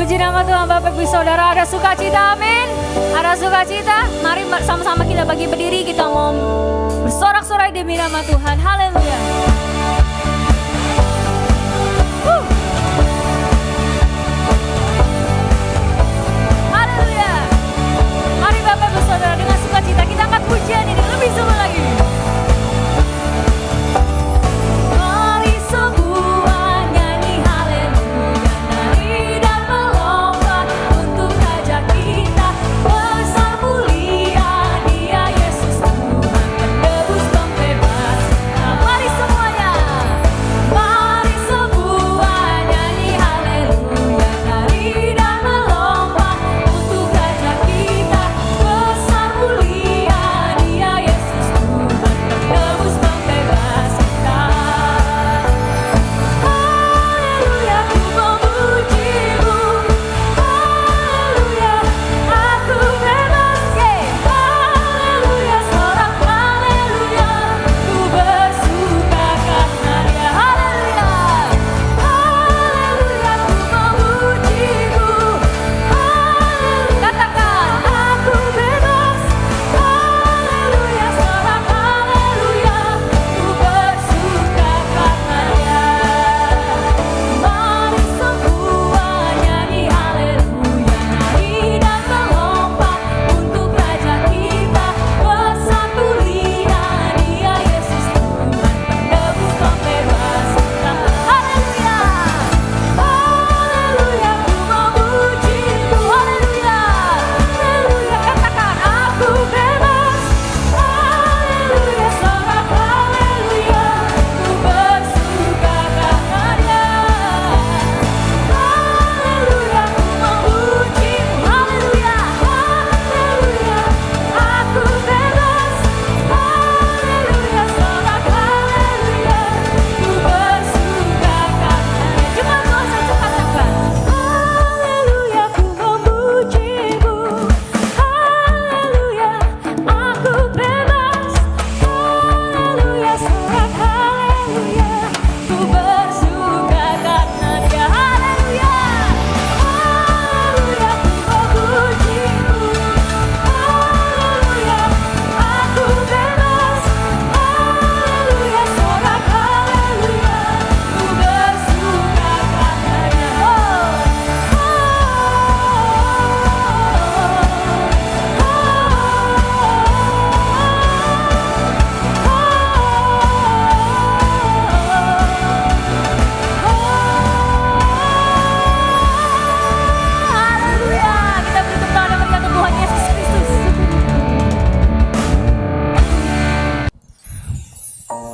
Puji nama Tuhan Bapak Ibu Saudara, ada sukacita, amin. Ada sukacita, mari sama-sama kita bagi berdiri, kita mau bersorak-sorai demi nama Tuhan, haleluya. Haleluya. Mari Bapak Ibu Saudara dengan sukacita kita angkat pujian ini lebih sungguh lagi.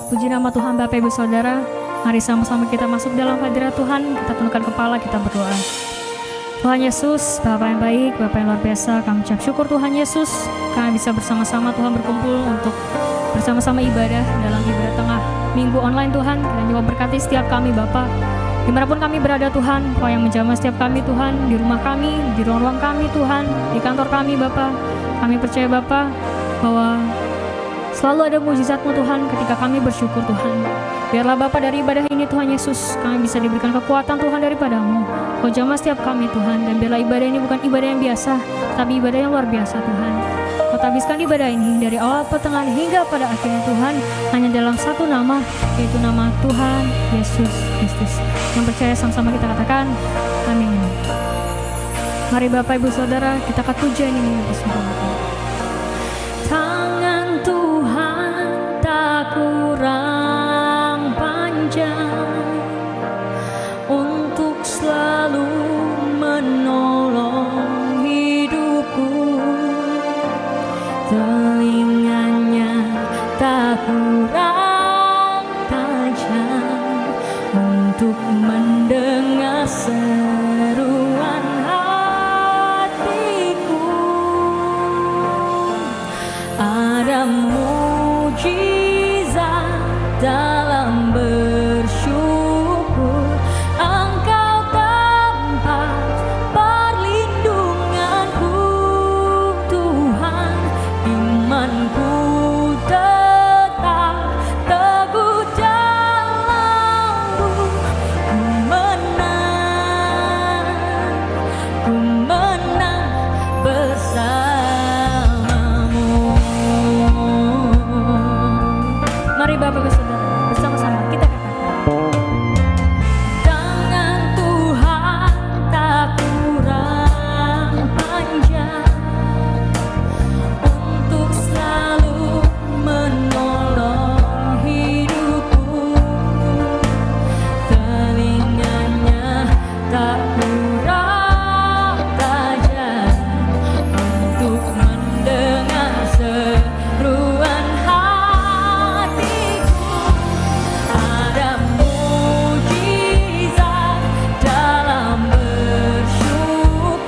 Puji nama Tuhan Bapak Ibu Saudara, mari sama-sama kita masuk dalam hadirat Tuhan, kita tundukkan kepala, kita berdoa. Tuhan Yesus, Bapa yang baik, Bapa yang luar biasa, kami ucap syukur Tuhan Yesus, kami bisa bersama-sama Tuhan berkumpul untuk bersama-sama ibadah dalam ibadah tengah minggu online Tuhan. Kiranya Kau berkati setiap kami Bapa, dimanapun kami berada Tuhan, Kau yang menjamah setiap kami Tuhan, di rumah kami, di ruang-ruang kami Tuhan, di kantor kami Bapa. Kami percaya Bapa bahwa selalu ada mujizat-Mu Tuhan ketika kami bersyukur Tuhan. Biarlah Bapa dari ibadah ini Tuhan Yesus, kami bisa diberikan kekuatan Tuhan daripada-Mu. Kau jamah setiap kami Tuhan, dan biarlah ibadah ini bukan ibadah yang biasa, tapi ibadah yang luar biasa Tuhan. Kau tabiskan ibadah ini dari awal pertengahan hingga pada akhirnya Tuhan, hanya dalam satu nama, yaitu nama Tuhan Yesus Kristus. Yang percaya sama-sama kita katakan, amin. Mari Bapak Ibu Saudara, kita angkat pujian ini bersama-sama. Tangan Tuhan tak kurang panjang untuk selalu menolong hidupku. Telinganya tak kurang tajam untuk mendengar seruan hatiku. Ada mujizat dalam bersyukur, Engkau tempat perlindunganku Tuhan. Imanku tetap teguh dalam-Mu, ku menang Mari Bapak Ibu Saudara bersama-sama kita katakan. Tangan Tuhan tak kurang panjang untuk selalu menolong hidupku. Telinganya tak kurang tajam untuk mendengar seruan hatiku. Ada mujizat dalam bersyukur.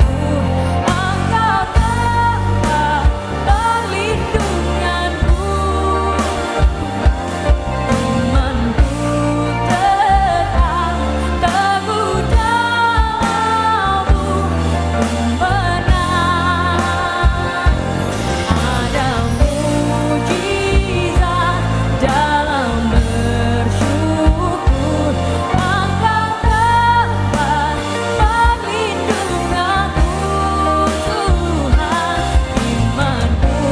Engkau tempat perlindunganku. Imanku tetap teguh dalam-Mu. Ku menang. Ada mujizat dalam bersyukur. Engkau tempat perlindunganku, Tuhan. Imanku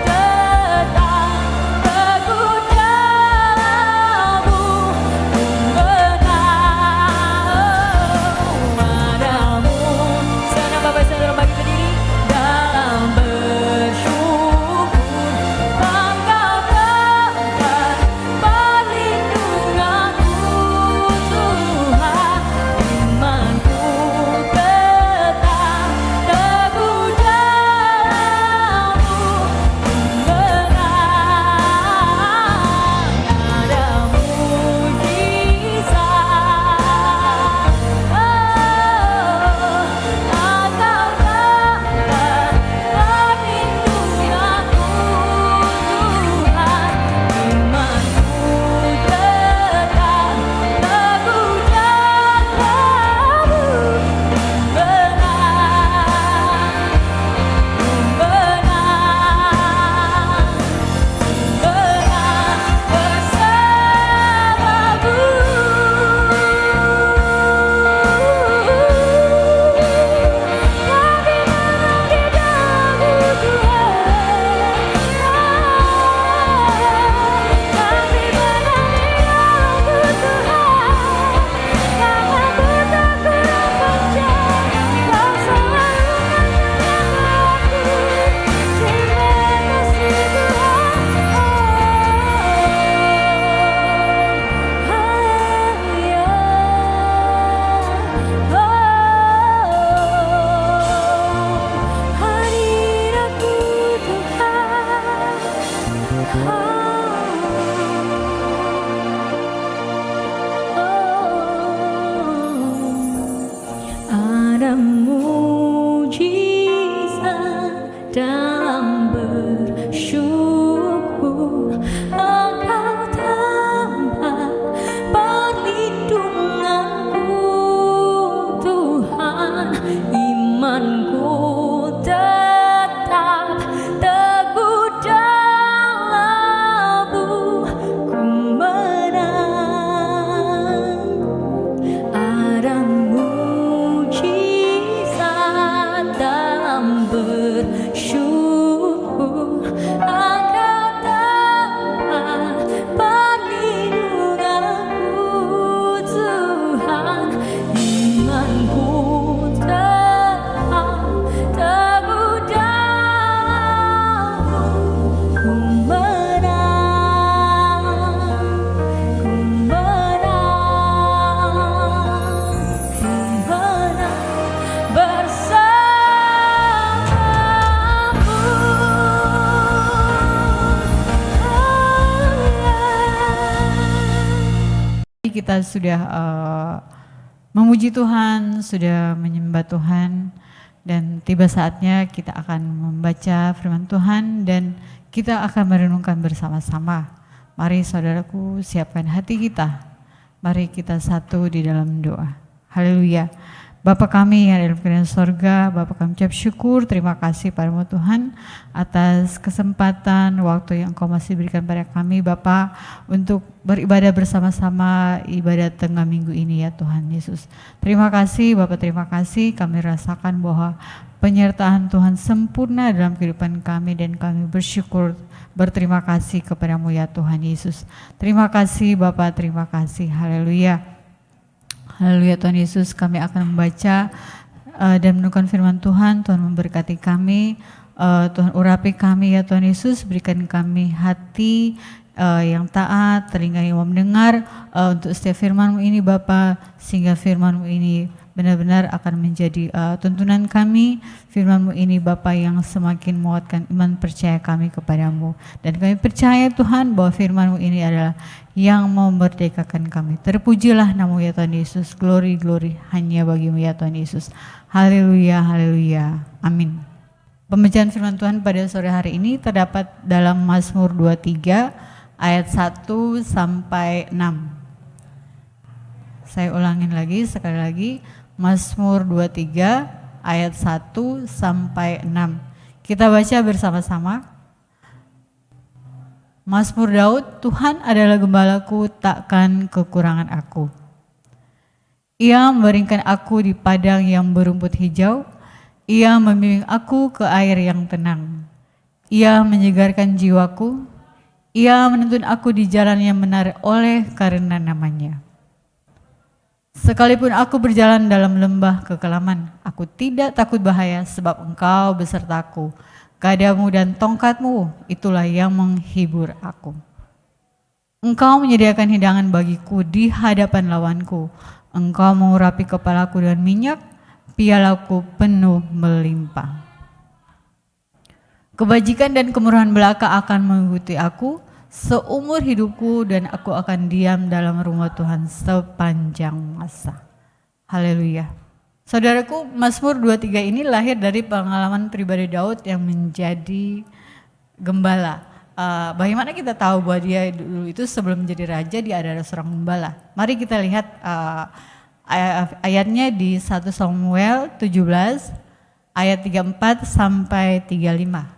tetap teguh dalam-Mu. Ku menang. Padamu senang Bapak Saudara bagi berdiri dalam bersyukur. Engkau tempat perlindunganku, Tuhan. Imanku tetap teguh dalam-Mu. Ku menang. Ada mujizat. Engkau tempat perlindunganku, Tuhan. Imanku tetap teguh dalam-Mu. Ada mujizat dalam bersyukur. Engkau tempat perlindunganku, Tuhan. Imanku tetap teguh dalam-Mu. Ku menang. Ada mujizat dalam bersyukur. Engkau tempat perlindunganku, Tuhan. Imanku tetap teguh dalam-Mu. Ku menang. Ku menang. Ku menang bersamamu. Kita sudah memuji Tuhan, sudah menyembah Tuhan, dan tiba saatnya kita akan membaca firman Tuhan dan kita akan merenungkan bersama-sama. Mari saudaraku, siapkan hati kita. Mari kita satu di dalam doa. Haleluya. Bapa kami yang ada dalam kerajaan sorga, Bapa kami ucap syukur, terima kasih padamu Tuhan atas kesempatan waktu yang Engkau masih berikan pada kami Bapa untuk beribadah bersama-sama ibadah tengah minggu ini ya Tuhan Yesus. Terima kasih Bapa, terima kasih kami rasakan bahwa penyertaan Tuhan sempurna dalam kehidupan kami dan kami bersyukur berterima kasih kepadamu ya Tuhan Yesus. Terima kasih Bapa, terima kasih, haleluya. Haleluya Tuhan Yesus, kami akan membaca dan mendengarkan firman Tuhan. Tuhan memberkati kami, Tuhan urapi kami ya Tuhan Yesus, berikan kami hati yang taat, telinga yang mau mendengar untuk setiap firman-Mu ini Bapa, sehingga firman-Mu ini benar-benar akan menjadi tuntunan kami. Firman-Mu ini Bapa yang semakin menguatkan iman percaya kami kepadamu. Dan kami percaya Tuhan bahwa firman-Mu ini adalah yang memerdekakan kami. Terpujilah nama ya Tuhan Yesus, glory glory hanya bagimu ya Tuhan Yesus. Haleluya, haleluya, amin. Pembacaan firman Tuhan pada sore hari ini terdapat dalam Mazmur 23 ayat 1 sampai 6. Saya ulangin lagi sekali lagi, Mazmur 23 ayat 1 sampai 6. Kita baca bersama-sama. Mazmur Daud, Tuhan adalah gembalaku, takkan kekurangan aku. Ia membaringkan aku di padang yang berumput hijau. Ia membimbing aku ke air yang tenang. Ia menyegarkan jiwaku. Ia menuntun aku di jalan yang benar oleh karena namanya. Sekalipun aku berjalan dalam lembah kekelaman, aku tidak takut bahaya sebab Engkau besertaku. Gadamu dan tongkatmu itulah yang menghibur aku. Engkau menyediakan hidangan bagiku di hadapan lawanku. Engkau mengurapi kepalaku dengan minyak, pialaku penuh melimpah. Kebajikan dan kemurahan belaka akan mengikuti aku seumur hidupku dan aku akan diam dalam rumah Tuhan sepanjang masa. Haleluya. Saudaraku, Mazmur 23 ini lahir dari pengalaman pribadi Daud yang menjadi gembala. Bagaimana kita tahu bahwa dia dulu itu sebelum menjadi raja dia adalah seorang gembala? Mari kita lihat ayatnya di 1 Samuel 17 ayat 34 sampai 35.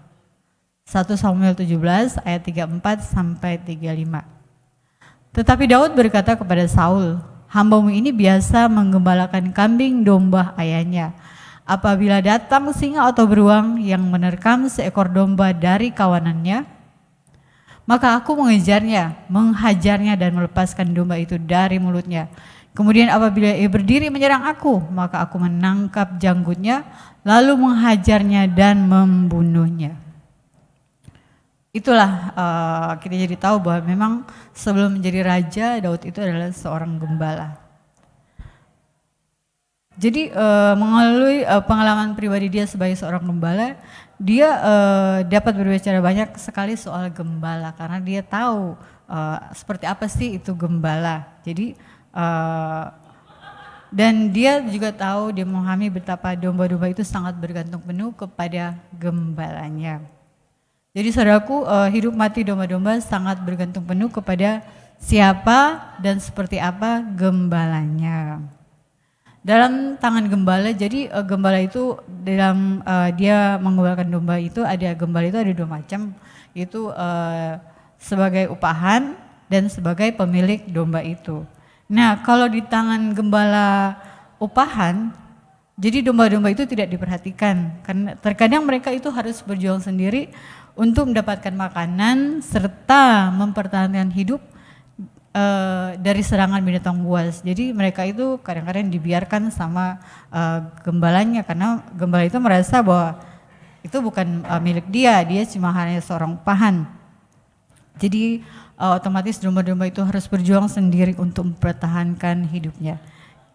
1 Samuel 17 ayat 34 sampai 35. Tetapi Daud berkata kepada Saul, "Hambamu ini biasa menggembalakan kambing domba ayahnya. Apabila datang singa atau beruang yang menerkam seekor domba dari kawanannya, maka aku mengejarnya, menghajarnya dan melepaskan domba itu dari mulutnya. Kemudian apabila ia berdiri menyerang aku, maka aku menangkap janggutnya, lalu menghajarnya dan membunuhnya." Itulah kita jadi tahu bahwa memang sebelum menjadi raja, Daud itu adalah seorang gembala. Jadi melalui pengalaman pribadi dia sebagai seorang gembala, dia dapat berbicara banyak sekali soal gembala karena dia tahu seperti apa sih itu gembala. Jadi dan dia juga tahu, dia memahami betapa domba-domba itu sangat bergantung penuh kepada gembalanya. Jadi saudaraku, hidup mati domba-domba sangat bergantung penuh kepada siapa dan seperti apa gembalanya. Dalam tangan gembala, jadi gembala itu dalam dia menggembalakan domba itu gembala itu ada dua macam, itu sebagai upahan dan sebagai pemilik domba itu. Nah, kalau di tangan gembala upahan, jadi domba-domba itu tidak diperhatikan karena terkadang mereka itu harus berjuang sendiri untuk mendapatkan makanan serta mempertahankan hidup dari serangan binatang buas. Jadi mereka itu kadang-kadang dibiarkan sama gembalanya karena gembala itu merasa bahwa itu bukan milik dia cuma hanya seorang upahan. Jadi otomatis domba-domba itu harus berjuang sendiri untuk mempertahankan hidupnya.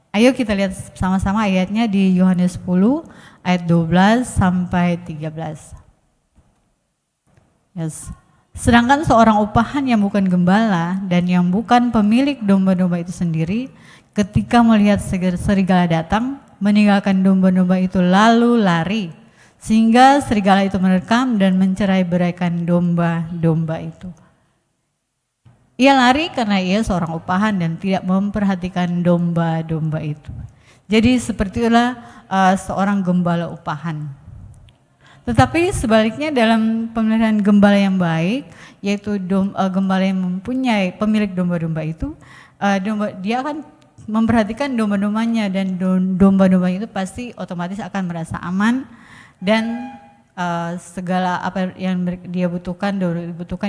Ayo kita lihat sama-sama ayatnya di Yohanes 10 ayat 12 sampai 13. Yes. Sedangkan seorang upahan yang bukan gembala dan yang bukan pemilik domba-domba itu sendiri, ketika melihat serigala datang, meninggalkan domba-domba itu lalu lari, sehingga serigala itu menerkam dan mencerai-beraikan domba-domba itu. Ia lari karena ia seorang upahan dan tidak memperhatikan domba-domba itu. Jadi seperti itulah seorang gembala upahan. Tetapi sebaliknya dalam pemeliharaan gembala yang baik, yaitu gembala yang mempunyai pemilik domba-domba itu, dia akan memperhatikan domba-dombanya, dan domba-dombanya itu pasti otomatis akan merasa aman, dan segala apa yang dia butuhkan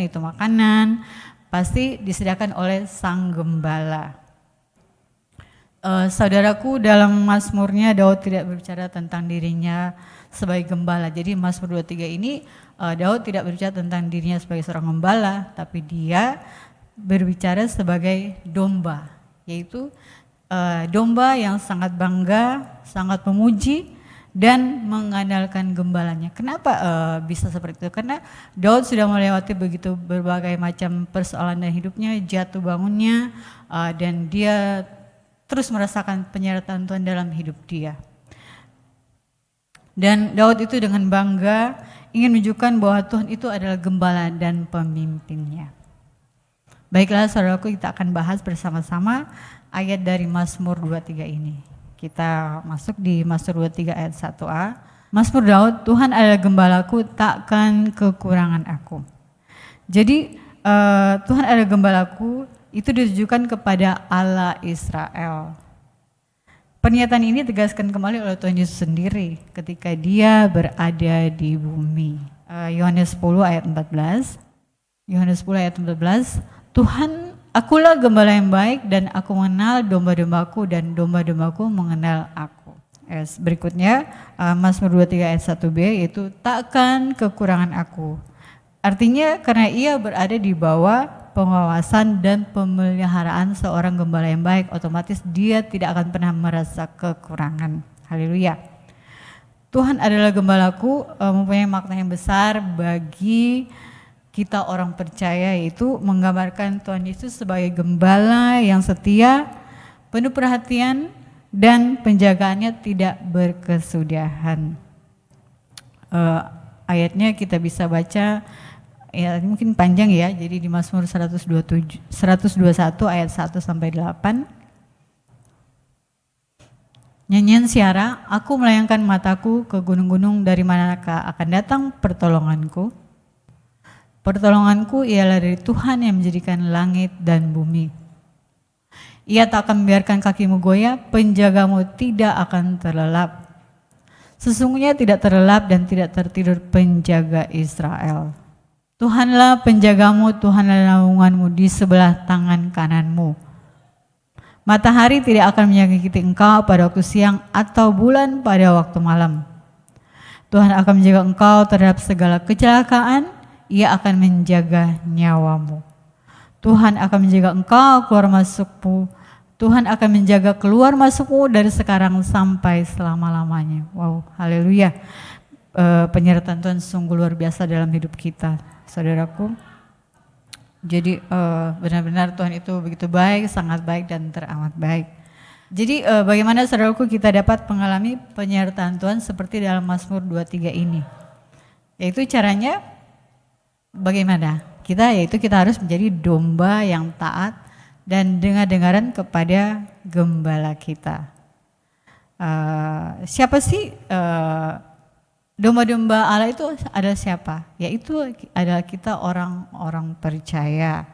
itu makanan, pasti disediakan oleh sang gembala. Saudaraku, dalam Mazmurnya Daud tidak berbicara tentang dirinya sebagai gembala. Jadi Mazmur 23 ini Daud tidak berbicara tentang dirinya sebagai seorang gembala, tapi dia berbicara sebagai domba, yaitu domba yang sangat bangga, sangat memuji dan mengandalkan gembalanya. Kenapa bisa seperti itu? Karena Daud sudah melewati begitu berbagai macam persoalan dalam hidupnya, jatuh bangunnya, dan dia terus merasakan penyertaan Tuhan dalam hidup dia. Dan Daud itu dengan bangga ingin menunjukkan bahwa Tuhan itu adalah gembala dan pemimpinnya. Baiklah saudaraku, kita akan bahas bersama-sama ayat dari Mazmur 23 ini. Kita masuk di Mazmur 23 ayat 1a. Mazmur Daud, Tuhan adalah gembalaku, takkan kekurangan aku. Jadi Tuhan adalah gembalaku itu ditujukan kepada Allah Israel. Pernyataan ini tegaskan kembali oleh Tuhan Yesus sendiri ketika dia berada di bumi. Yohanes 10 ayat 14. Yohanes 10 ayat 14. Tuhan, akulah gembala yang baik dan aku mengenal domba-dombaku dan domba-dombaku mengenal aku. Berikutnya Mazmur 23 ayat 1b, yaitu takkan kekurangan aku. Artinya karena ia berada di bawah pengawasan dan pemeliharaan seorang gembala yang baik, otomatis dia tidak akan pernah merasa kekurangan. Haleluya. Tuhan adalah gembalaku mempunyai makna yang besar bagi kita orang percaya, yaitu menggambarkan Tuhan Yesus sebagai gembala yang setia, penuh perhatian, dan penjagaannya tidak berkesudahan. Ayatnya kita bisa baca, ya mungkin panjang ya, jadi di Mazmur 121 ayat 1 sampai 8. Nyanyian Siara, aku melayangkan mataku ke gunung-gunung, dari manakah akan datang pertolonganku? Pertolonganku ialah dari Tuhan yang menjadikan langit dan bumi. Ia tak akan membiarkan kakimu goyah, penjagamu tidak akan terlelap. Sesungguhnya tidak terlelap dan tidak tertidur penjaga Israel. Tuhanlah penjagamu, Tuhanlah naunganmu di sebelah tangan kananmu. Matahari tidak akan menyakiti engkau pada waktu siang atau bulan pada waktu malam. Tuhan akan menjaga engkau terhadap segala kecelakaan, ia akan menjaga nyawamu. Tuhan akan menjaga engkau keluar masukmu, Tuhan akan menjaga keluar masukmu dari sekarang sampai selama-lamanya. Wow, haleluya. Penyertaan Tuhan sungguh luar biasa dalam hidup kita, saudaraku. Jadi benar-benar Tuhan itu begitu baik, sangat baik dan teramat baik. Jadi bagaimana saudaraku kita dapat mengalami penyertaan Tuhan seperti dalam Mazmur 23 ini? Yaitu caranya bagaimana? Yaitu kita harus menjadi domba yang taat dan dengar-dengaran kepada gembala kita. Siapa sih domba-domba Allah itu adalah siapa? Yaitu adalah kita orang-orang percaya.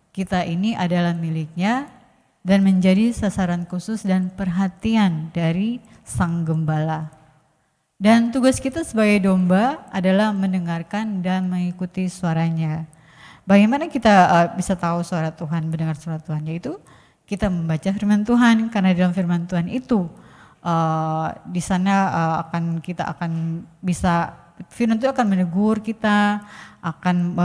Kita ini adalah miliknya dan menjadi sasaran khusus dan perhatian dari sang gembala. Dan tugas kita sebagai domba adalah mendengarkan dan mengikuti suaranya. Bagaimana kita bisa tahu suara Tuhan, mendengar suara Tuhan? Yaitu kita membaca firman Tuhan, karena dalam firman Tuhan itu di sana kita akan bisa, firman itu akan menegur kita, akan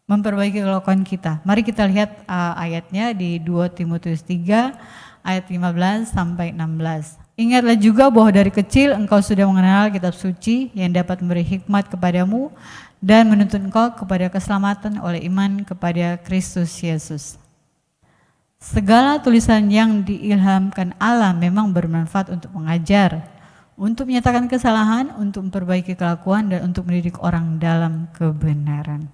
memperbaiki kelakuan kita. Mari kita lihat ayatnya di 2 Timotius 3 ayat 15 sampai 16. Ingatlah juga bahwa dari kecil engkau sudah mengenal kitab suci yang dapat memberi hikmat kepadamu dan menuntun engkau kepada keselamatan oleh iman kepada Kristus Yesus. Segala tulisan yang diilhamkan Allah memang bermanfaat untuk mengajar, untuk menyatakan kesalahan, untuk memperbaiki kelakuan, dan untuk mendidik orang dalam kebenaran.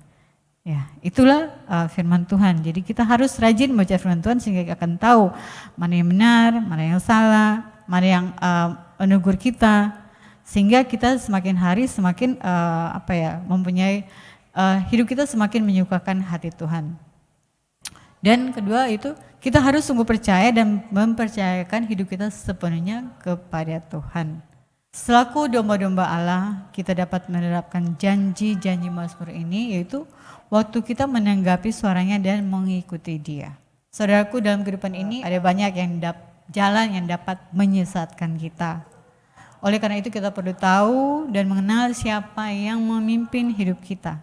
Ya, itulah firman Tuhan. Jadi kita harus rajin membaca firman Tuhan sehingga kita akan tahu mana yang benar, mana yang salah, mana yang menegur kita, sehingga kita semakin hari semakin mempunyai hidup kita semakin menyukakan hati Tuhan. Dan kedua itu kita harus sungguh percaya dan mempercayakan hidup kita sepenuhnya kepada Tuhan. Selaku domba-domba Allah, kita dapat menerapkan janji-janji Mazmur ini, yaitu waktu kita menanggapi suaranya dan mengikuti Dia. Saudaraku, dalam kehidupan ini ada banyak jalan yang dapat menyesatkan kita. Oleh karena itu kita perlu tahu dan mengenal siapa yang memimpin hidup kita.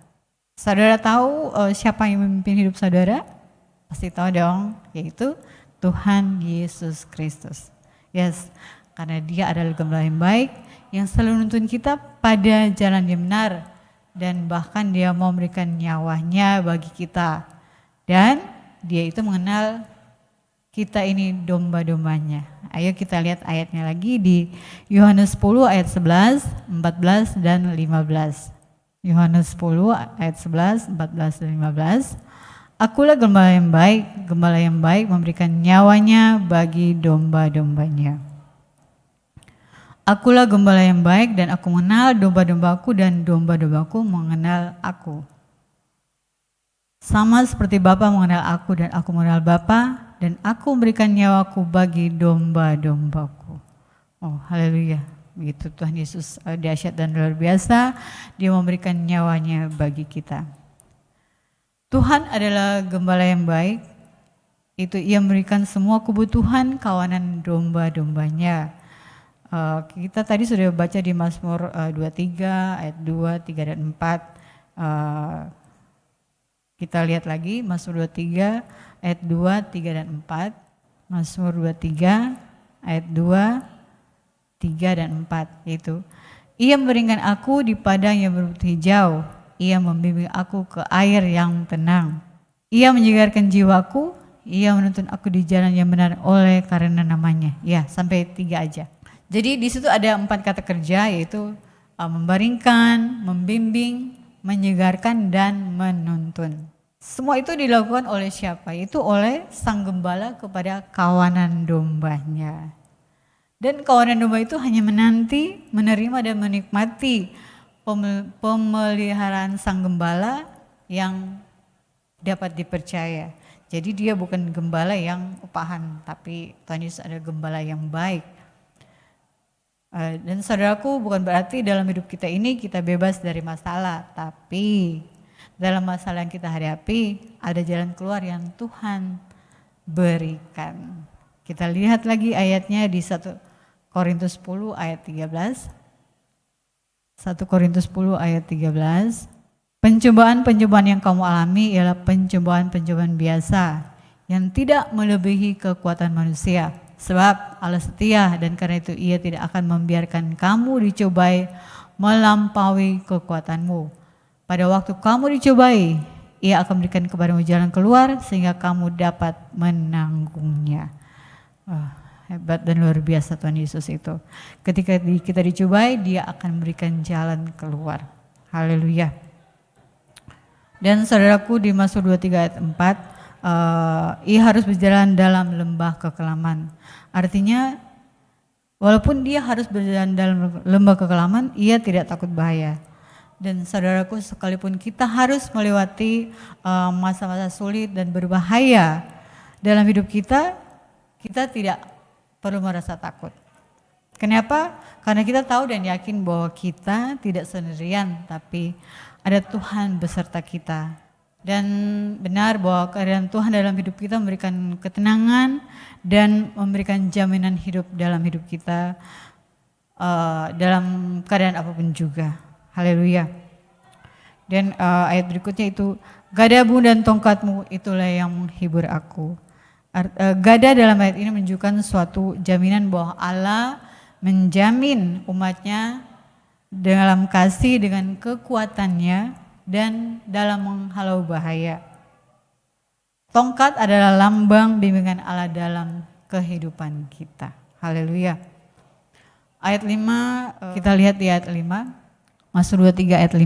Saudara tahu siapa yang memimpin hidup saudara? Pasti tahu dong, yaitu Tuhan Yesus Kristus. Yes, karena Dia adalah gembala yang baik yang selalu menuntun kita pada jalan yang benar, dan bahkan Dia mau memberikan nyawanya bagi kita. Dan Dia itu mengenal kita ini domba-dombanya. Ayo kita lihat ayatnya lagi di Yohanes 10 ayat 11, 14 dan 15. Yohanes 10 ayat 11, 14 dan 15. Akulah gembala yang baik memberikan nyawanya bagi domba-dombanya. Akulah gembala yang baik dan aku mengenal domba-dombaku dan domba-dombaku mengenal aku. Sama seperti Bapa mengenal aku dan aku mengenal Bapa, dan aku memberikan nyawaku bagi domba-dombaku. Oh, haleluya. Begitu Tuhan Yesus dahsyat dan luar biasa, Dia memberikan nyawanya bagi kita. Tuhan adalah gembala yang baik, itu Ia memberikan semua kebutuhan kawanan domba-dombanya. Kita tadi sudah baca di Mazmur 23 ayat 2, 3 dan 4. Kita lihat lagi Mazmur 23 ayat 2, 3 dan 4. Mazmur 23 ayat 2, 3 dan 4, yaitu Ia memberikan aku di padang yang berbukit hijau, Ia membimbing aku ke air yang tenang. Ia menyegarkan jiwaku, Ia menuntun aku di jalan yang benar oleh karena namanya. Ya, sampai 3 aja. Jadi di situ ada 4 kata kerja, yaitu membaringkan, membimbing, menyegarkan, dan menuntun. Semua itu dilakukan oleh siapa? Itu oleh sang gembala kepada kawanan dombanya. Dan kawanan domba itu hanya menanti, menerima, dan menikmati pemeliharaan sang gembala yang dapat dipercaya. Jadi dia bukan gembala yang upahan, tapi Tuhan Yesus adalah gembala yang baik. Dan saudaraku, bukan berarti dalam hidup kita ini kita bebas dari masalah, tapi dalam masalah yang kita hadapi ada jalan keluar yang Tuhan berikan. Kita lihat lagi ayatnya di 1 Korintus 10 ayat 13. 1 Korintus 10 ayat 13. Pencobaan-pencobaan yang kamu alami ialah pencobaan-pencobaan biasa yang tidak melebihi kekuatan manusia. Sebab Allah setia dan karena itu Ia tidak akan membiarkan kamu dicobai melampaui kekuatanmu. Pada waktu kamu dicobai, Ia akan berikan kepadamu jalan keluar sehingga kamu dapat menanggungnya. Hebat dan luar biasa Tuhan Yesus itu. Ketika kita dicobai, Dia akan memberikan jalan keluar. Haleluya. Dan saudaraku, di Mazmur 23 ayat 4, Ia harus berjalan dalam lembah kekelaman. Artinya walaupun dia harus berjalan dalam lembah kekelaman, ia tidak takut bahaya. Dan saudaraku, sekalipun kita harus melewati masa-masa sulit dan berbahaya dalam hidup kita, kita tidak perlu merasa takut. Kenapa? Karena kita tahu dan yakin bahwa kita tidak sendirian, tapi ada Tuhan beserta kita. Dan benar bahwa kehadiran Tuhan dalam hidup kita memberikan ketenangan dan memberikan jaminan hidup dalam hidup kita dalam keadaan apapun juga. Haleluya. Dan ayat berikutnya itu, gadamu dan tongkatmu itulah yang menghibur aku. Gada dalam ayat ini menunjukkan suatu jaminan bahwa Allah menjamin umatnya dalam kasih dengan kekuatannya dan dalam menghalau bahaya. Tongkat adalah lambang bimbingan Allah dalam kehidupan kita. Haleluya. Ayat 5, kita lihat di ayat 5. Mazmur 23 ayat 5.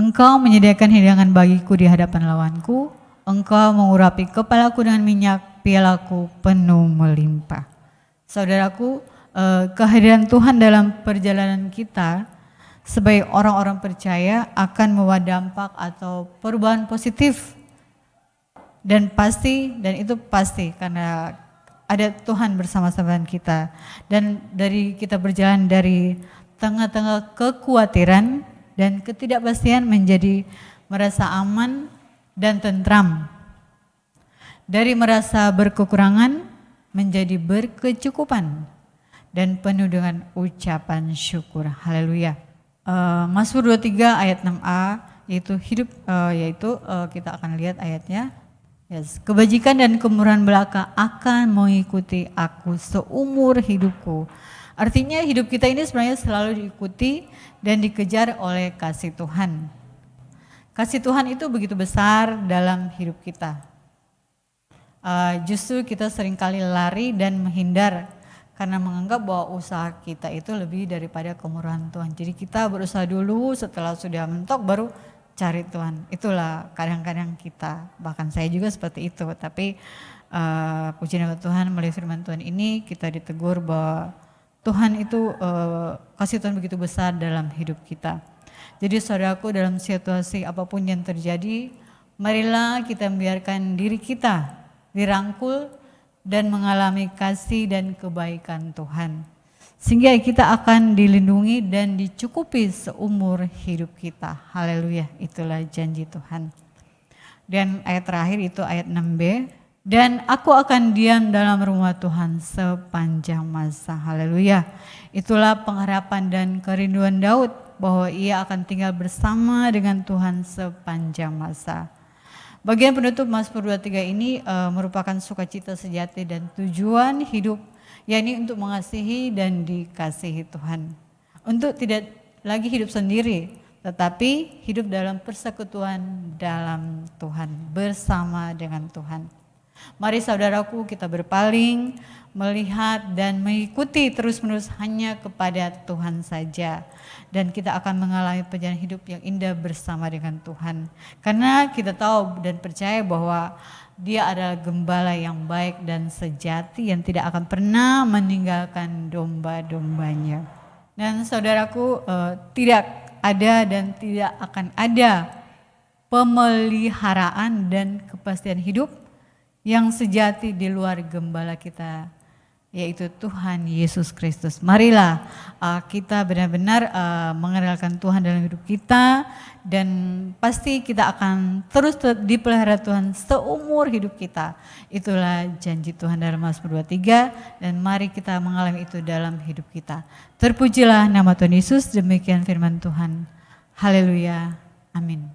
Engkau menyediakan hidangan bagiku di hadapan lawanku. Engkau mengurapi kepalaku dengan minyak, pialaku penuh melimpah. Saudaraku, kehadiran Tuhan dalam perjalanan kita sebagai orang-orang percaya akan membawa dampak atau perubahan positif. Dan itu pasti karena ada Tuhan bersama-sama dengan kita. Dan dari kita berjalan dari tengah-tengah kekhawatiran dan ketidakpastian menjadi merasa aman dan tentram. Dari merasa berkekurangan menjadi berkecukupan dan penuh dengan ucapan syukur. Haleluya. Mazmur 23 ayat 6a yaitu kita akan lihat ayatnya. Yes. Kebajikan dan kemurahan belaka akan mengikuti aku seumur hidupku. Artinya hidup kita ini sebenarnya selalu diikuti dan dikejar oleh kasih Tuhan. Kasih Tuhan itu begitu besar dalam hidup kita. Justru kita seringkali lari dan menghindar karena menganggap bahwa usaha kita itu lebih daripada kemurahan Tuhan. Jadi kita berusaha dulu, setelah sudah mentok baru cari Tuhan. Itulah kadang-kadang kita, bahkan saya juga seperti itu. Tapi puji nama Tuhan, melalui firman Tuhan ini kita ditegur bahwa Tuhan itu kasih Tuhan begitu besar dalam hidup kita. Jadi saudaraku, dalam situasi apapun yang terjadi, marilah kita membiarkan diri kita dirangkul dan mengalami kasih dan kebaikan Tuhan. Sehingga kita akan dilindungi dan dicukupi seumur hidup kita. Haleluya, itulah janji Tuhan. Dan ayat terakhir itu ayat 6b. Dan aku akan diam dalam rumah Tuhan sepanjang masa. Haleluya. Itulah pengharapan dan kerinduan Daud bahwa ia akan tinggal bersama dengan Tuhan sepanjang masa. Bagian penutup Mazmur 23 ini merupakan sukacita sejati dan tujuan hidup, yakni untuk mengasihi dan dikasihi Tuhan. Untuk tidak lagi hidup sendiri, tetapi hidup dalam persekutuan dalam Tuhan, bersama dengan Tuhan. Mari saudaraku, kita berpaling, melihat dan mengikuti terus-menerus hanya kepada Tuhan saja. Dan kita akan mengalami perjalanan hidup yang indah bersama dengan Tuhan. Karena kita tahu dan percaya bahwa Dia adalah gembala yang baik dan sejati yang tidak akan pernah meninggalkan domba-dombanya. Dan saudaraku, tidak ada dan tidak akan ada pemeliharaan dan kepastian hidup yang sejati di luar gembala kita, yaitu Tuhan Yesus Kristus. Marilah kita benar-benar mengenalkan Tuhan dalam hidup kita, dan pasti kita akan terus dipelihara Tuhan seumur hidup kita. Itulah janji Tuhan dalam Mazmur 23, dan mari kita mengalami itu dalam hidup kita. Terpujilah nama Tuhan Yesus. Demikian firman Tuhan. Haleluya. Amin.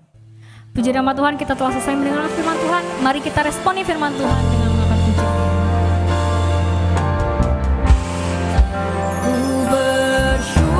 Puji nama Tuhan, kita telah selesai mendengar firman Tuhan. Mari kita responi firman Tuhan dengan mengangkat pujian. Bersyukur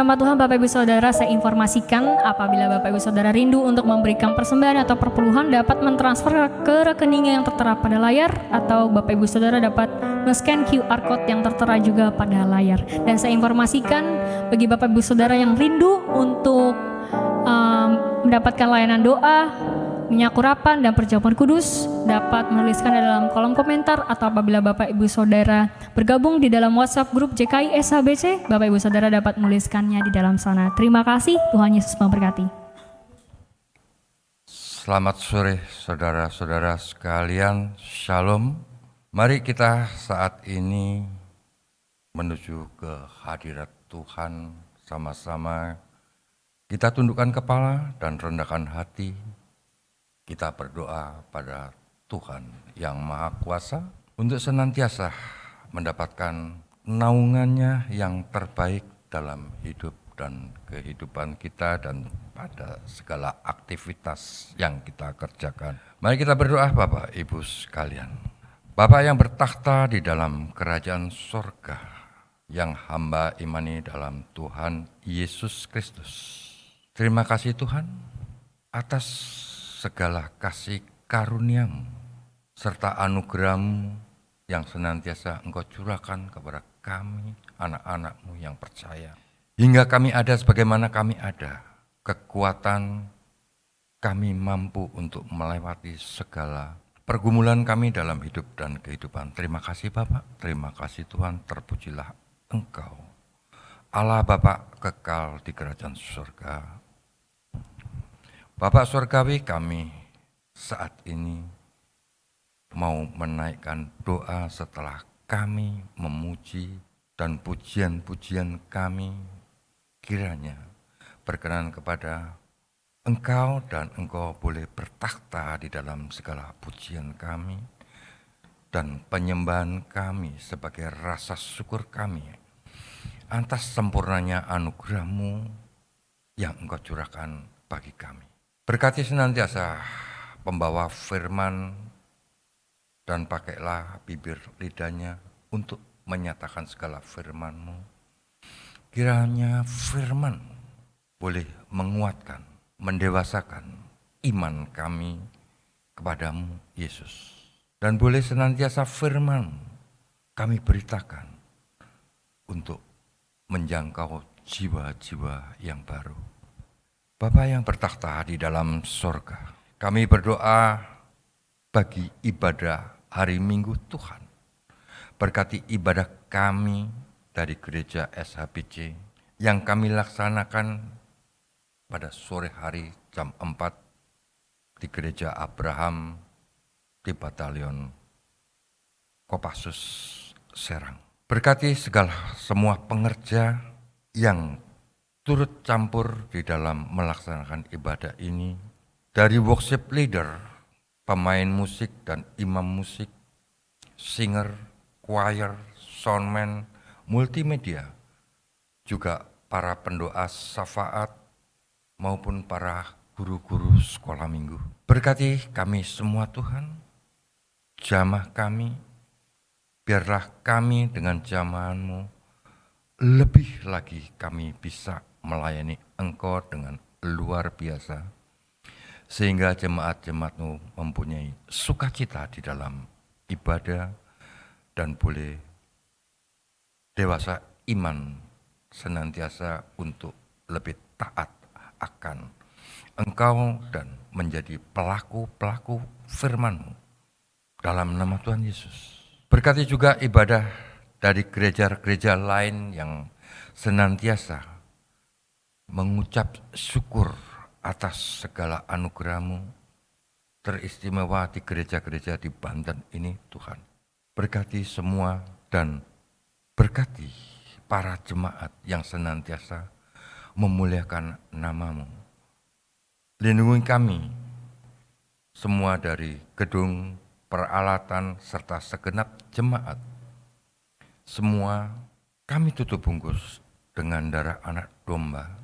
nama Tuhan, Bapak Ibu Saudara, saya informasikan apabila Bapak Ibu Saudara rindu untuk memberikan persembahan atau perpuluhan dapat mentransfer ke rekening yang tertera pada layar, atau Bapak Ibu Saudara dapat men-scan QR Code yang tertera juga pada layar. Dan saya informasikan bagi Bapak Ibu Saudara yang rindu untuk mendapatkan layanan doa, minyak urapan dan perjamuan kudus, dapat menuliskan di dalam kolom komentar, atau apabila Bapak Ibu Saudara bergabung di dalam WhatsApp grup JKI SHBC, Bapak Ibu Saudara dapat menuliskannya di dalam sana. Terima kasih, Tuhan Yesus memberkati. Selamat sore saudara-saudara sekalian, Shalom. Mari kita saat ini menuju ke hadirat Tuhan sama-sama. Kita tundukkan kepala dan rendahkan hati. Kita berdoa pada Tuhan yang Maha Kuasa untuk senantiasa mendapatkan naungannya yang terbaik dalam hidup dan kehidupan kita dan pada segala aktivitas yang kita kerjakan. Mari kita berdoa Bapak Ibu sekalian. Bapa yang bertakhta di dalam kerajaan surga, yang hamba imani dalam Tuhan Yesus Kristus. Terima kasih Tuhan atas segala kasih karunia-Mu serta anugerah-Mu yang senantiasa Engkau curahkan kepada kami, anak-anak-Mu yang percaya. Hingga kami ada sebagaimana kami ada, kekuatan kami mampu untuk melewati segala pergumulan kami dalam hidup dan kehidupan. Terima kasih Bapak, terima kasih Tuhan, terpujilah Engkau. Allah Bapa kekal di kerajaan surga. Bapak surgawi, kami saat ini mau menaikkan doa setelah kami memuji dan pujian-pujian kami kiranya berkenan kepada Engkau dan Engkau boleh bertakhta di dalam segala pujian kami dan penyembahan kami sebagai rasa syukur kami atas sempurnanya anugerah-Mu yang Engkau curahkan bagi kami. Berkati senantiasa pembawa firman dan pakailah bibir lidahnya untuk menyatakan segala firman-Mu. Kiranya firman boleh menguatkan, mendewasakan iman kami kepadamu Yesus. Dan boleh senantiasa firman kami beritakan untuk menjangkau jiwa-jiwa yang baru. Bapa yang bertakhta di dalam surga, kami berdoa bagi ibadah hari Minggu Tuhan. Berkati ibadah kami dari gereja SHBC yang kami laksanakan pada sore hari jam 4 di gereja Abraham di Batalion Kopassus Serang. Berkati segala semua pengerja yang turut campur di dalam melaksanakan ibadah ini, dari worship leader, pemain musik dan imam musik, singer, choir, soundman, multimedia, juga para pendoa syafaat maupun para guru-guru sekolah minggu. Berkati kami semua Tuhan, jamah kami, biarlah kami dengan jamahan-Mu lebih lagi kami bisa melayani Engkau dengan luar biasa, sehingga jemaat-jemaat-Mu mempunyai sukacita di dalam ibadah dan boleh dewasa iman senantiasa untuk lebih taat akan Engkau dan menjadi pelaku-pelaku firman-Mu dalam nama Tuhan Yesus. Berkati juga ibadah dari gereja-gereja lain yang senantiasa mengucap syukur atas segala anugerah-Mu teristimewa di gereja-gereja di Banten ini Tuhan. Berkati semua dan berkati para jemaat yang senantiasa memuliakan nama-Mu. Lindungi kami semua dari gedung, peralatan, serta segenap jemaat. Semua kami tutup bungkus dengan darah anak domba.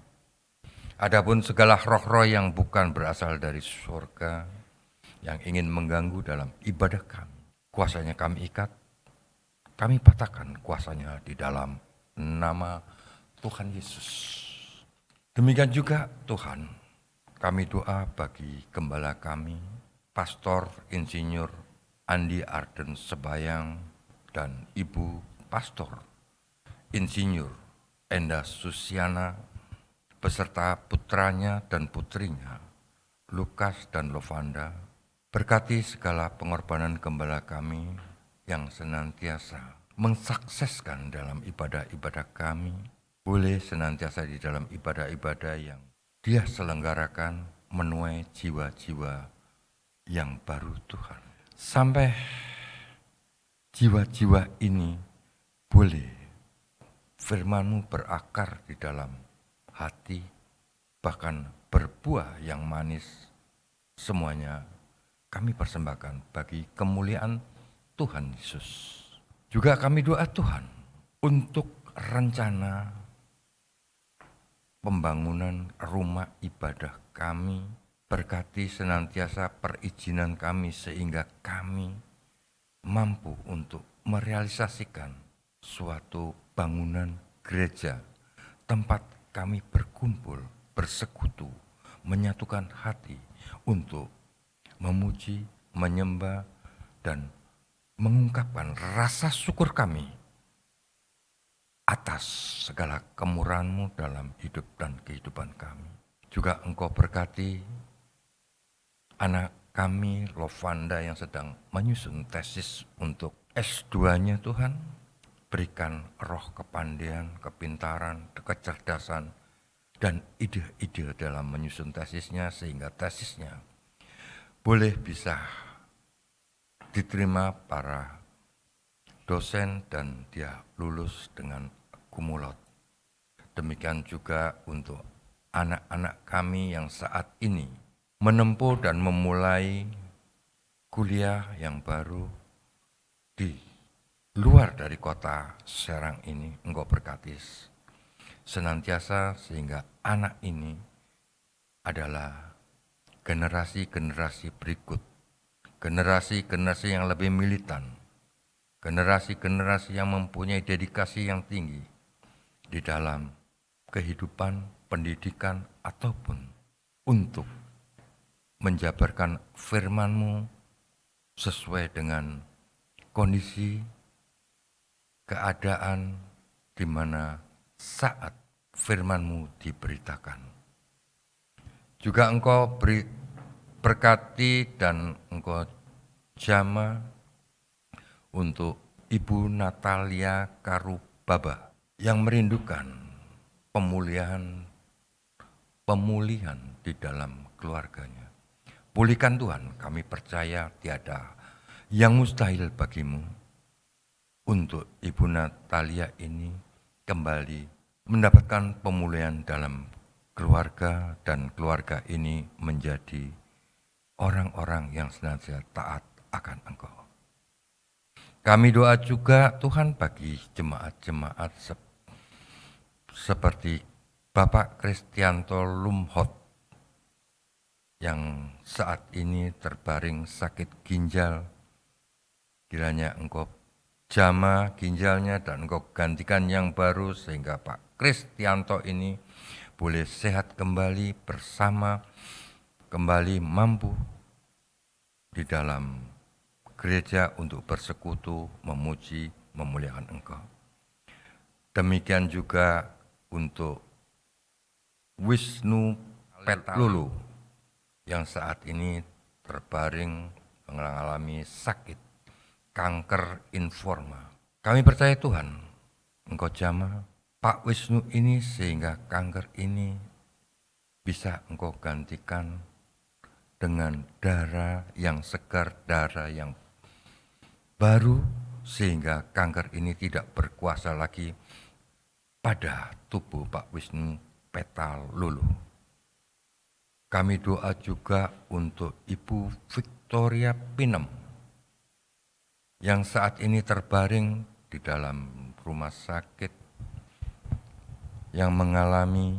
Adapun segala roh-roh yang bukan berasal dari surga, yang ingin mengganggu dalam ibadah kami, kuasanya kami ikat, kami patahkan kuasanya di dalam nama Tuhan Yesus. Demikian juga Tuhan, kami doa bagi gembala kami, Pastor Insinyur Andi Arden Sebayang dan Ibu Pastor Insinyur Enda Susiana beserta putranya dan putrinya Lukas dan Lovanda. Berkati segala pengorbanan gembala kami yang senantiasa mensukseskan dalam ibadah-ibadah kami, boleh senantiasa di dalam ibadah-ibadah yang Dia selenggarakan menuai jiwa-jiwa yang baru Tuhan. Sampai jiwa-jiwa ini boleh firman-Mu berakar di dalam hati, bahkan berbuah yang manis, semuanya kami persembahkan bagi kemuliaan Tuhan Yesus. Juga kami doa Tuhan untuk rencana pembangunan rumah ibadah kami, berkati senantiasa perizinan kami sehingga kami mampu untuk merealisasikan suatu bangunan gereja, tempat kami berkumpul, bersekutu, menyatukan hati untuk memuji, menyembah, dan mengungkapkan rasa syukur kami atas segala kemurahan-Mu dalam hidup dan kehidupan kami. Juga Engkau berkati anak kami, Lovanda, yang sedang menyusun tesis untuk S2-nya Tuhan. Berikan roh kepandaian, kepintaran, kecerdasan, dan ide-ide dalam menyusun tesisnya sehingga tesisnya boleh bisa diterima para dosen dan dia lulus dengan kumulot. Demikian juga untuk anak-anak kami yang saat ini menempuh dan memulai kuliah yang baru di luar dari kota Serang ini. Engkau berkati senantiasa sehingga anak ini adalah generasi-generasi berikut, generasi-generasi yang lebih militan, generasi-generasi yang mempunyai dedikasi yang tinggi di dalam kehidupan, pendidikan, ataupun untuk menjabarkan firman-Mu sesuai dengan kondisi, keadaan di mana saat firman-Mu diberitakan. Juga Engkau berkati dan Engkau jamah untuk Ibu Natalia Karubaba yang merindukan pemulihan di dalam keluarganya. Pulihkan Tuhan, kami percaya tiada yang mustahil bagimu untuk Ibu Natalia ini kembali mendapatkan pemulihan dalam keluarga dan keluarga ini menjadi orang-orang yang senantiasa taat akan Engkau. Kami doa juga Tuhan bagi jemaat-jemaat seperti Bapak Kristianto Lumhot yang saat ini terbaring sakit ginjal. Kiranya Engkau jamah ginjalnya dan Engkau gantikan yang baru sehingga Pak Kristianto ini boleh sehat kembali bersama, kembali mampu di dalam gereja untuk bersekutu, memuji, memuliakan Engkau. Demikian juga untuk Wisnu Petlulu yang saat ini terbaring mengalami sakit kanker informa. Kami percaya Tuhan, Engkau jamah Pak Wisnu ini sehingga kanker ini bisa Engkau gantikan dengan darah yang segar, darah yang baru, sehingga kanker ini tidak berkuasa lagi pada tubuh Pak Wisnu Petlulu. Kami doa juga untuk Ibu Victoria Pinem yang saat ini terbaring di dalam rumah sakit yang mengalami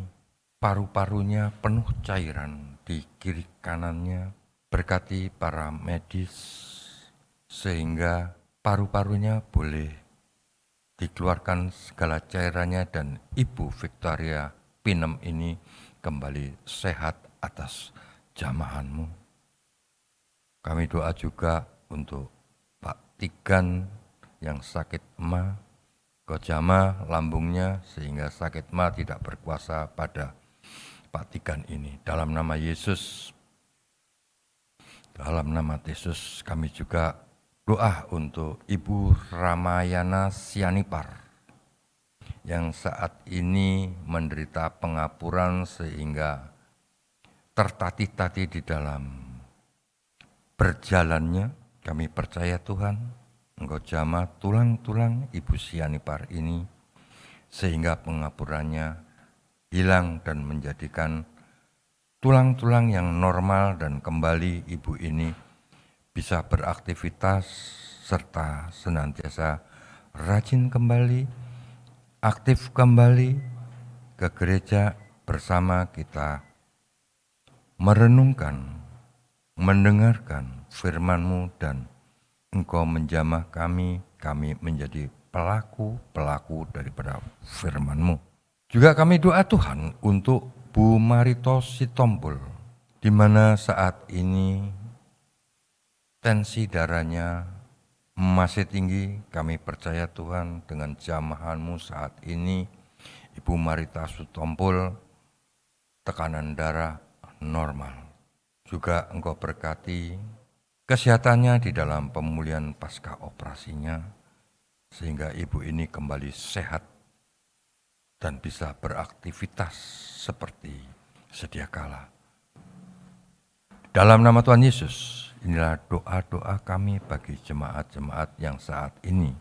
paru-parunya penuh cairan di kiri kanannya. Berkati para medis sehingga paru-parunya boleh dikeluarkan segala cairannya dan Ibu Victoria Pinem ini kembali sehat atas jamahan-Mu. Kami doa juga untuk Pak Tigan yang sakit ma, Kau jamah lambungnya sehingga sakit ma tidak berkuasa pada Pak Tigan ini. Dalam nama Yesus, kami juga doa untuk Ibu Ramayana Sianipar yang saat ini menderita pengapuran sehingga tertatih-tatih di dalam berjalannya. Kami percaya Tuhan, Engkau jamah tulang-tulang Ibu Sianipar ini sehingga pengapurannya hilang dan menjadikan tulang-tulang yang normal dan kembali ibu ini bisa beraktivitas serta senantiasa rajin kembali, aktif kembali ke gereja bersama kita merenungkan, mendengarkan firman-Mu dan Engkau menjamah kami menjadi pelaku-pelaku daripada firman-Mu. Juga kami doa Tuhan untuk Bu Marito Sitompul, di mana saat ini tensi darahnya masih tinggi. Kami percaya Tuhan dengan jamahan-Mu saat ini, Ibu Marita Sitompul, tekanan darah normal. Juga Engkau berkati kesehatannya di dalam pemulihan pasca operasinya, sehingga ibu ini kembali sehat dan bisa beraktivitas seperti sedia kala. Dalam nama Tuhan Yesus, inilah doa-doa kami bagi jemaat-jemaat yang saat ini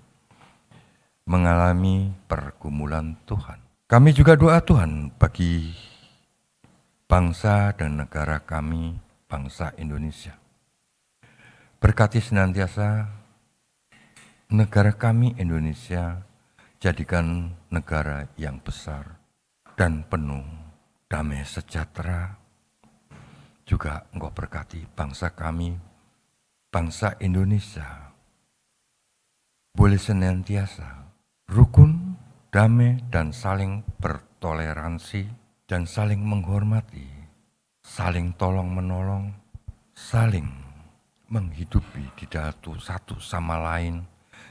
mengalami pergumulan Tuhan. Kami juga doa Tuhan bagi bangsa dan negara kami, bangsa Indonesia. Berkati senantiasa negara kami Indonesia, jadikan negara yang besar dan penuh damai sejahtera. Juga Engkau berkati bangsa kami, bangsa Indonesia, boleh senantiasa rukun, damai dan saling bertoleransi dan saling menghormati, saling tolong menolong, saling menghidupi di dalam satu sama lain,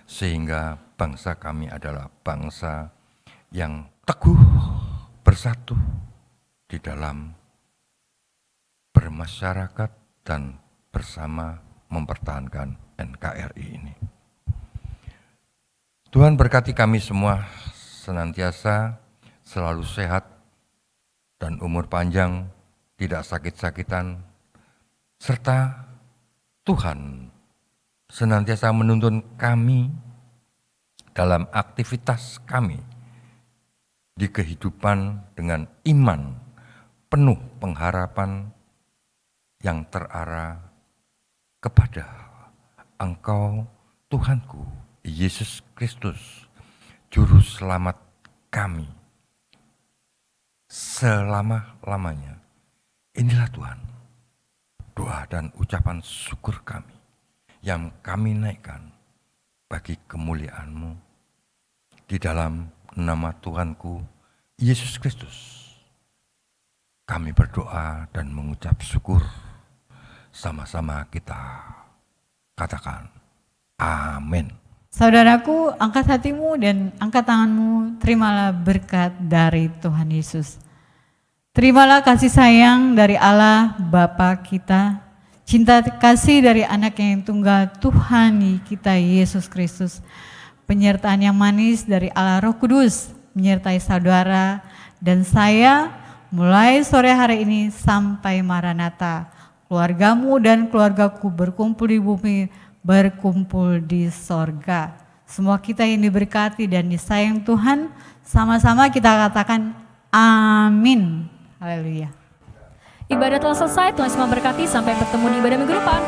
sehingga bangsa kami adalah bangsa yang teguh bersatu di dalam bermasyarakat dan bersama mempertahankan NKRI ini. Tuhan berkati kami semua senantiasa selalu sehat dan umur panjang, tidak sakit-sakitan, serta Tuhan senantiasa menuntun kami dalam aktivitas kami di kehidupan dengan iman penuh pengharapan yang terarah kepada Engkau Tuhanku Yesus Kristus, Juru Selamat kami selama-lamanya. Inilah Tuhan, doa dan ucapan syukur kami yang kami naikkan bagi kemuliaan-Mu di dalam nama Tuhanku Yesus Kristus. Kami berdoa dan mengucap syukur, sama-sama kita katakan amin. Saudaraku, angkat hatimu dan angkat tanganmu, terimalah berkat dari Tuhan Yesus. Terimalah kasih sayang dari Allah Bapa kita, cinta kasih dari anak yang tunggal Tuhan kita Yesus Kristus, penyertaan yang manis dari Allah Roh Kudus menyertai saudara dan saya mulai sore hari ini sampai Maranatha. Keluargamu dan keluargaku berkumpul di bumi, berkumpul di sorga. Semua kita yang diberkati dan disayang Tuhan, sama-sama kita katakan amin. Haleluya. Ibadah telah selesai, Tuhan Yesus memberkati, sampai bertemu di ibadah minggu depan.